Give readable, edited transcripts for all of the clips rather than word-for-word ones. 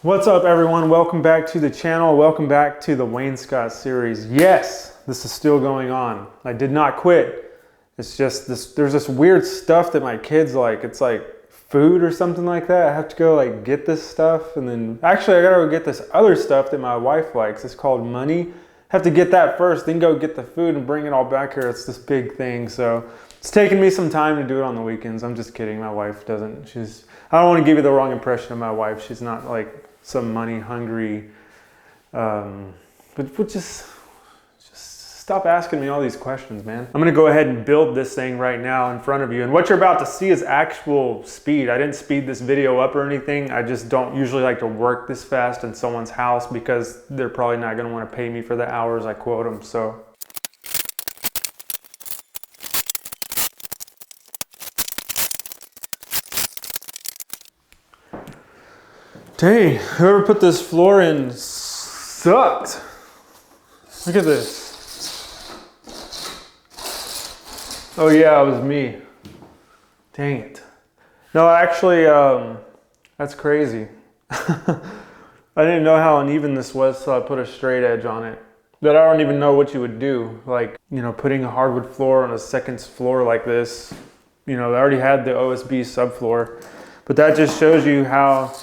What's up everyone? Welcome back to the channel. Welcome back to the Wainscot series. Yes, this is still going on. I did not quit. It's just there's this weird stuff that my kids like. It's like food or something like that. I have to go like get this stuff, and then actually I gotta go get this other stuff that my wife likes. It's called money. Have to get that first, then go get the food and bring it all back here. It's this big thing. So it's taking me some time to do it on the weekends. I'm just kidding. My wife doesn't. I don't want to give you the wrong impression of my wife. She's not like some money hungry, but just stop asking me all these questions, man. I'm gonna go ahead and build this thing right now in front of you, and what you're about to see is actual speed. I didn't speed this video up or anything. I just don't usually like to work this fast in someone's house because they're probably not gonna want to pay me for the hours I quote them. So dang, whoever put this floor in sucked. Look at this. Oh yeah, it was me. Dang it. No, actually, that's crazy. I didn't know how uneven this was, so I put a straight edge on it. But I don't even know what you would do. Like, you know, putting a hardwood floor on a second floor like this. You know, I already had the OSB subfloor. But that just shows you how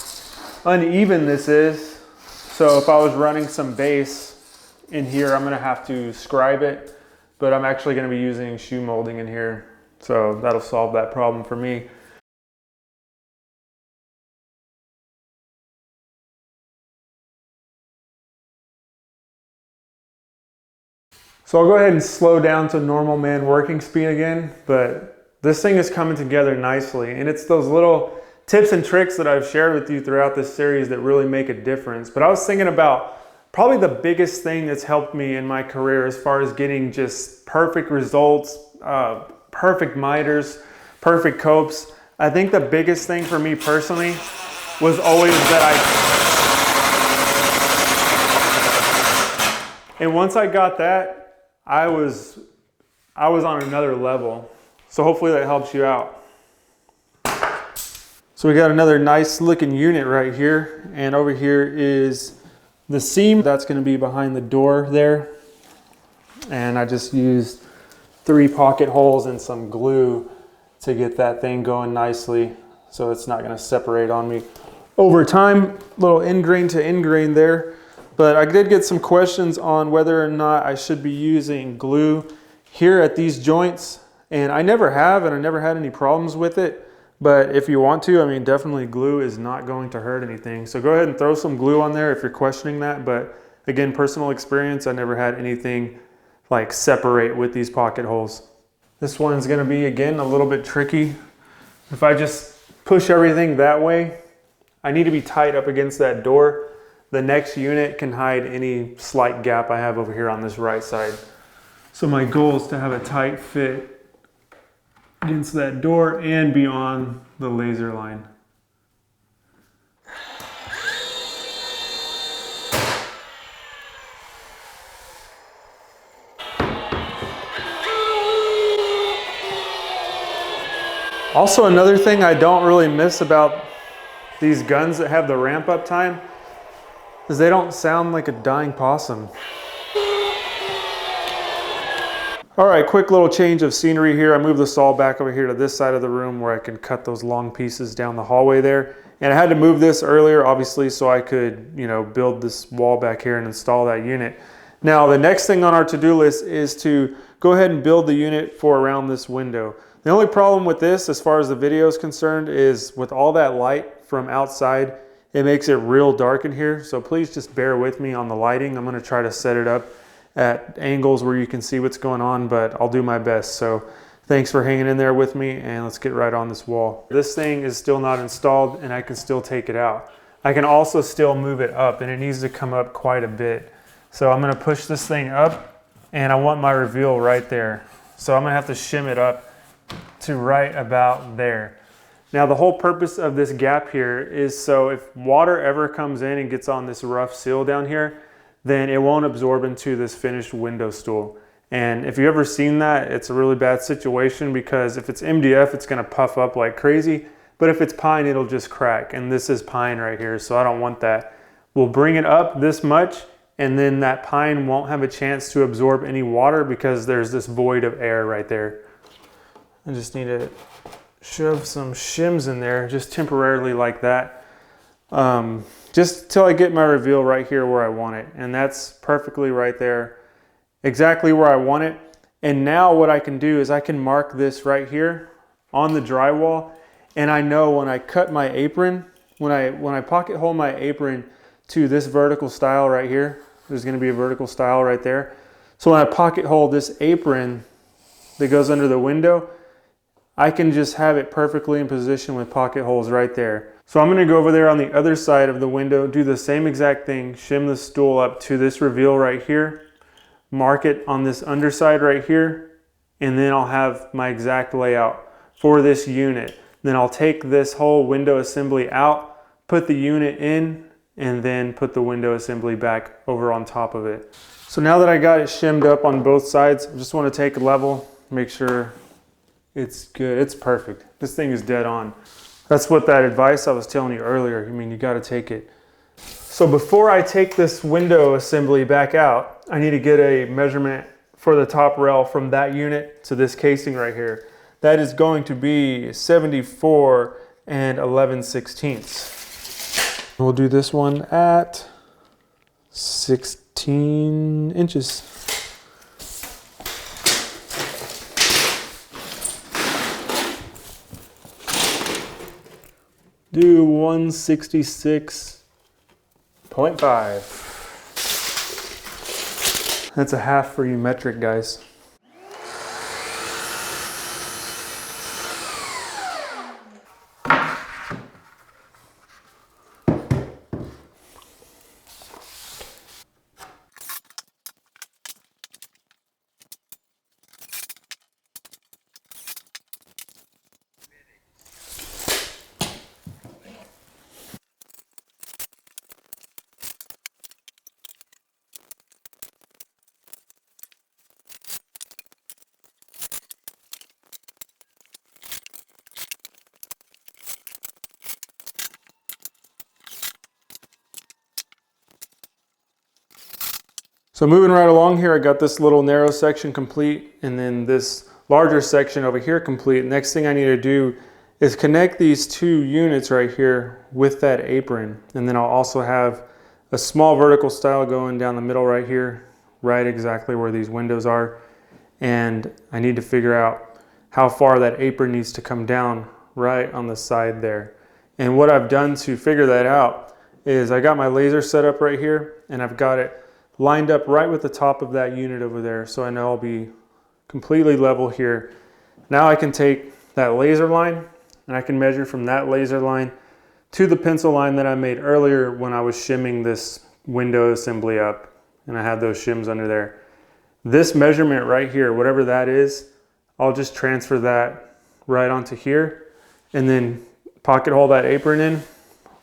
uneven this is. So if I was running some base in here, I'm gonna have to scribe it, but I'm actually gonna be using shoe molding in here. So that'll solve that problem for me. So I'll go ahead and slow down to normal man working speed again, but this thing is coming together nicely, and it's those little tips and tricks that I've shared with you throughout this series that really make a difference. But I was thinking about probably the biggest thing that's helped me in my career as far as getting just perfect results, perfect miters, perfect copes. I think the biggest thing for me personally was always that and once I got that, I was on another level. So hopefully that helps you out. So we got another nice looking unit right here, and over here is the seam that's going to be behind the door there, and I just used 3 pocket holes and some glue to get that thing going nicely so it's not going to separate on me over time. Little ingrain to ingrain there, but I did get some questions on whether or not I should be using glue here at these joints, and I never have, and I never had any problems with it. But if you want to, I mean, definitely glue is not going to hurt anything. So go ahead and throw some glue on there if you're questioning that. But again, personal experience, I never had anything like separate with these pocket holes. This one's gonna be, again, a little bit tricky. If I just push everything that way, I need to be tight up against that door. The next unit can hide any slight gap I have over here on this right side. So my goal is to have a tight fit against that door and beyond the laser line. Also, another thing I don't really miss about these guns that have the ramp up time is they don't sound like a dying possum. All right, quick little change of scenery here. I moved the saw back over here to this side of the room where I can cut those long pieces down the hallway there. And I had to move this earlier, obviously, so I could, you know, build this wall back here and install that unit. Now, the next thing on our to-do list is to go ahead and build the unit for around this window. The only problem with this, as far as the video is concerned, is with all that light from outside, it makes it real dark in here. So please just bear with me on the lighting. I'm gonna try to set it up at angles where you can see what's going on, but I'll do my best. So thanks for hanging in there with me, and let's get right on this wall. This thing is still not installed, and I can still take it out. I can also still move it up, and it needs to come up quite a bit. So I'm gonna push this thing up, and I want my reveal right there. So I'm gonna have to shim it up to right about there. Now the whole purpose of this gap here is so if water ever comes in and gets on this rough seal down here, then it won't absorb into this finished window stool. And if you've ever seen that, it's a really bad situation because if it's MDF, it's gonna puff up like crazy. but if it's pine, it'll just crack. And this is pine right here, so I don't want that. We'll bring it up this much, and then that pine won't have a chance to absorb any water because there's this void of air right there. I just need to shove some shims in there just temporarily like that. Just till I get my reveal right here where I want it. And that's perfectly right there, exactly where I want it. And now what I can do is I can mark this right here on the drywall. And I know when I cut my apron, when I pocket hole my apron to this vertical style right here, there's gonna be a vertical style right there. So when I pocket hole this apron that goes under the window, I can just have it perfectly in position with pocket holes right there. So I'm gonna go over there on the other side of the window, do the same exact thing, shim the stool up to this reveal right here, mark it on this underside right here, and then I'll have my exact layout for this unit. Then I'll take this whole window assembly out, put the unit in, and then put the window assembly back over on top of it. So now that I got it shimmed up on both sides, I just want to take a level, make sure it's good. It's perfect. This thing is dead on. That's what that advice I was telling you earlier. I mean, you got to take it. So before I take this window assembly back out, I need to get a measurement for the top rail from that unit to this casing right here. That is going to be 74 and 11/16. We'll do this one at 16 inches. Do 166.5. That's a half for you metric guys. So moving right along here, I got this little narrow section complete and then this larger section over here complete. Next thing I need to do is connect these two units right here with that apron. And then I'll also have a small vertical stile going down the middle right here, right exactly where these windows are. And I need to figure out how far that apron needs to come down right on the side there. And what I've done to figure that out is I got my laser set up right here and I've got it lined up right with the top of that unit over there, so I know I'll be completely level here. Now I can take that laser line and I can measure from that laser line to the pencil line that I made earlier when I was shimming this window assembly up and I had those shims under there. This measurement right here, whatever that is, I'll just transfer that right onto here and then pocket hole that apron in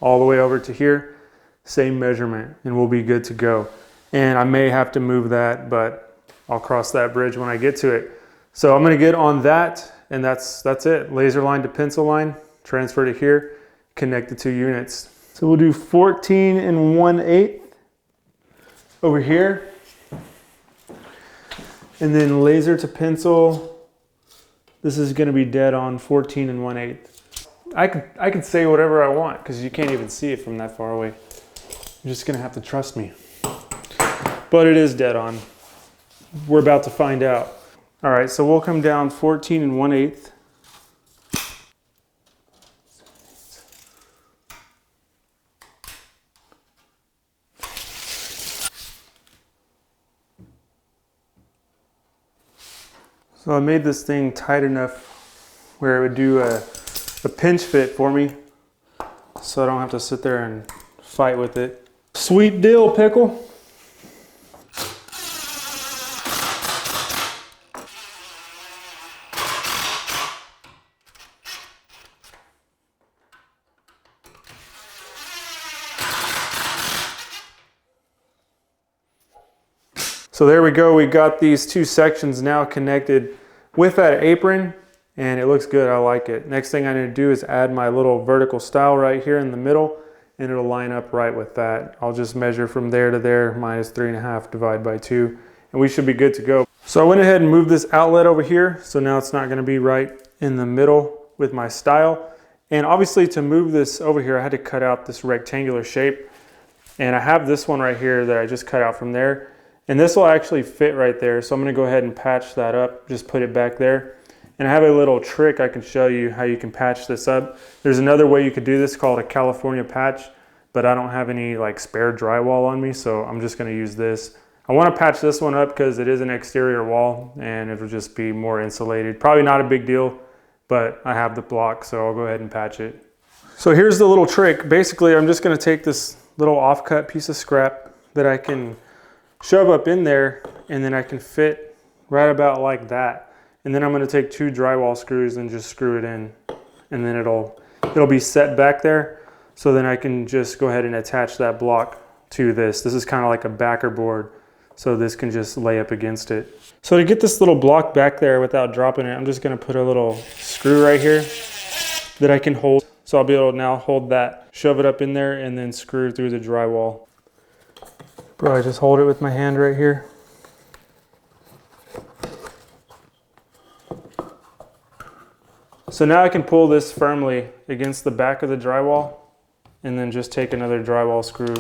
all the way over to here, same measurement, and we'll be good to go. And I may have to move that, but I'll cross that bridge when I get to it. So I'm gonna get on that, and that's it. Laser line to pencil line, transfer to here, connect the two units. So we'll do 14 1/8 over here. And then laser to pencil, this is gonna be dead on 14 1/8. I could say whatever I want because you can't even see it from that far away. You're just gonna have to trust me. But it is dead on. We're about to find out. All right, so we'll come down 14 1/8. So I made this thing tight enough where it would do a pinch fit for me, so I don't have to sit there and fight with it. Sweet deal, pickle. So there we go. We got these two sections now connected with that apron. and it looks good. I like it. Next thing I need to do is add my little vertical stile right here in the middle, and it'll line up right with that. I'll just measure from there to there, minus 3.5 divided by 2, and we should be good to go. So I went ahead and moved this outlet over here, so now it's not gonna be right in the middle with my stile. And obviously to move this over here, I had to cut out this rectangular shape. And I have this one right here that I just cut out from there. And this will actually fit right there. So I'm gonna go ahead and patch that up, just put it back there. And I have a little trick I can show you how you can patch this up. There's another way you could do this called a California patch, but I don't have any like spare drywall on me, so I'm just gonna use this. I wanna patch this one up because it is an exterior wall and it'll just be more insulated. Probably not a big deal, but I have the block, so I'll go ahead and patch it. So here's the little trick. Basically, I'm just gonna take this little offcut piece of scrap that I can shove up in there, and then I can fit right about like that. And then I'm gonna take 2 drywall screws and just screw it in, and then it'll be set back there. So then I can just go ahead and attach that block to this. This is kind of like a backer board, so this can just lay up against it. So to get this little block back there without dropping it, I'm just gonna put a little screw right here that I can hold. So I'll be able to now hold that, shove it up in there, and then screw through the drywall. Probably just hold it with my hand right here. So now I can pull this firmly against the back of the drywall, and then just take another drywall screw.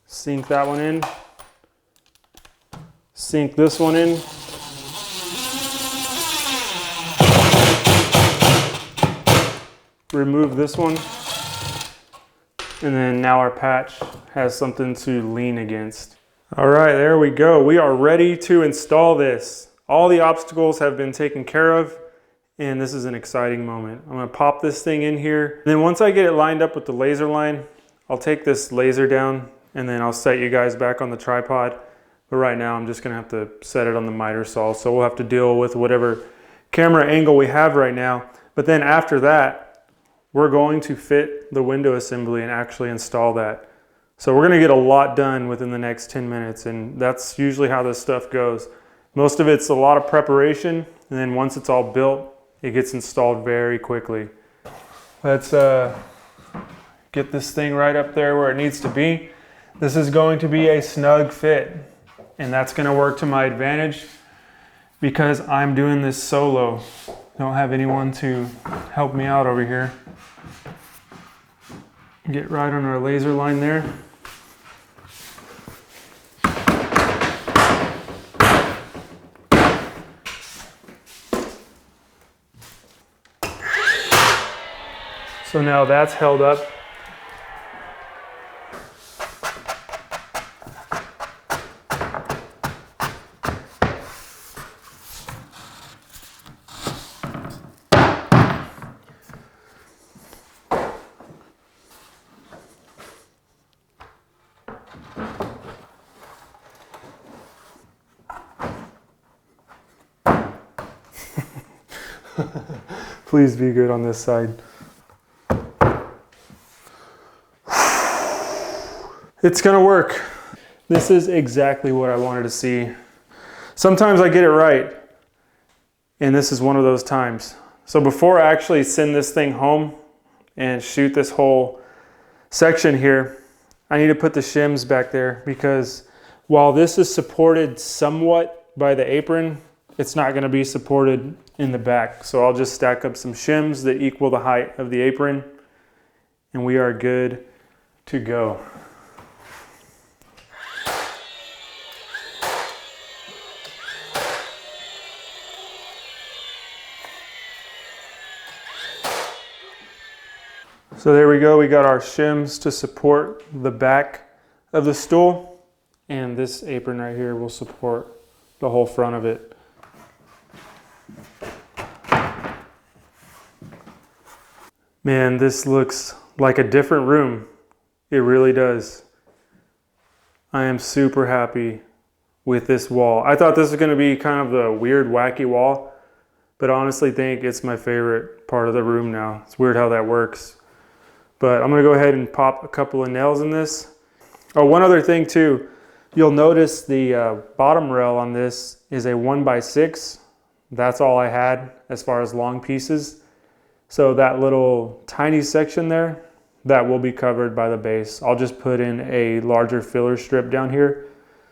Sink that one in. Sink this one in. Remove this one. And then now our patch has something to lean against. All right, there we go. We are ready to install this. All the obstacles have been taken care of, and this is an exciting moment. I'm gonna pop this thing in here. And then once I get it lined up with the laser line, I'll take this laser down, and then I'll set you guys back on the tripod. But right now I'm just gonna have to set it on the miter saw. So we'll have to deal with whatever camera angle we have right now. But then after that, we're going to fit the window assembly and actually install that. So we're gonna get a lot done within the next 10 minutes, and that's usually how this stuff goes. Most of it's a lot of preparation, and then once it's all built, it gets installed very quickly. Let's get this thing right up there where it needs to be. This is going to be a snug fit, and that's gonna work to my advantage because I'm doing this solo. Don't have anyone to help me out over here. Get right on our laser line there. So now that's held up. Please be good on this side. It's gonna work. This is exactly what I wanted to see. Sometimes I get it right, and this is one of those times. So before I actually send this thing home and shoot this whole section here, I need to put the shims back there because while this is supported somewhat by the apron, it's not gonna be supported in the back. So I'll just stack up some shims that equal the height of the apron, and we are good to go. So there we go, we got our shims to support the back of the stool, and this apron right here will support the whole front of it. Man, this looks like a different room. It really does. I am super happy with this wall. I thought this was gonna be kind of the weird, wacky wall, but I honestly think it's my favorite part of the room now. It's weird how that works. But I'm gonna go ahead and pop a couple of nails in this. Oh, one other thing too. You'll notice the bottom rail on this is a 1x6. That's all I had as far as long pieces. So that little tiny section there, that will be covered by the base. I'll just put in a larger filler strip down here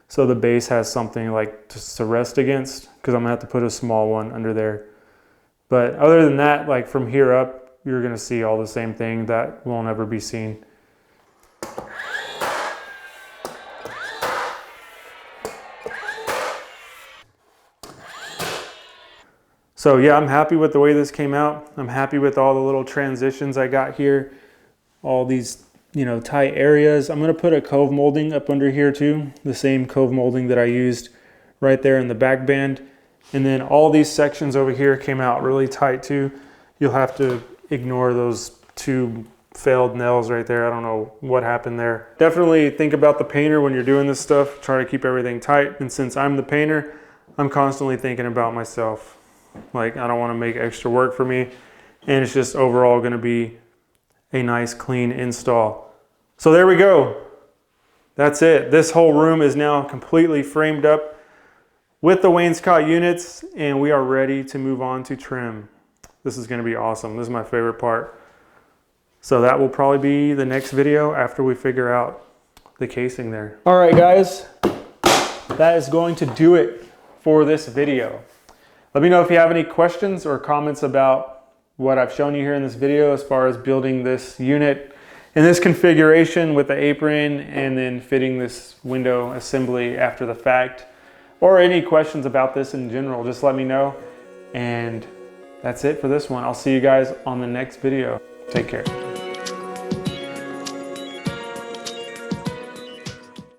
so the base has something like to rest against, because I'm gonna have to put a small one under there. But other than that, like from here up, you're gonna see all the same thing that won't ever be seen. So yeah, I'm happy with the way this came out. I'm happy with all the little transitions I got here. All these, you know, tight areas. I'm gonna put a cove molding up under here too. The same cove molding that I used right there in the back band. And then all these sections over here came out really tight too. You'll have to ignore those two failed nails right there. I don't know what happened there. Definitely think about the painter when you're doing this stuff. Try to keep everything tight. And since I'm the painter, I'm constantly thinking about myself. Like, I don't want to make extra work for me, and it's just overall going to be a nice clean install. So there we go. That's it. This whole room is now completely framed up with the wainscot units, and we are ready to move on to trim. This is going to be awesome. This is my favorite part. So that will probably be the next video after we figure out the casing there. All right, guys, that is going to do it for this video. Let me know if you have any questions or comments about what I've shown you here in this video as far as building this unit in this configuration with the apron and then fitting this window assembly after the fact, or any questions about this in general. Just let me know. And that's it for this one. I'll see you guys on the next video. Take care.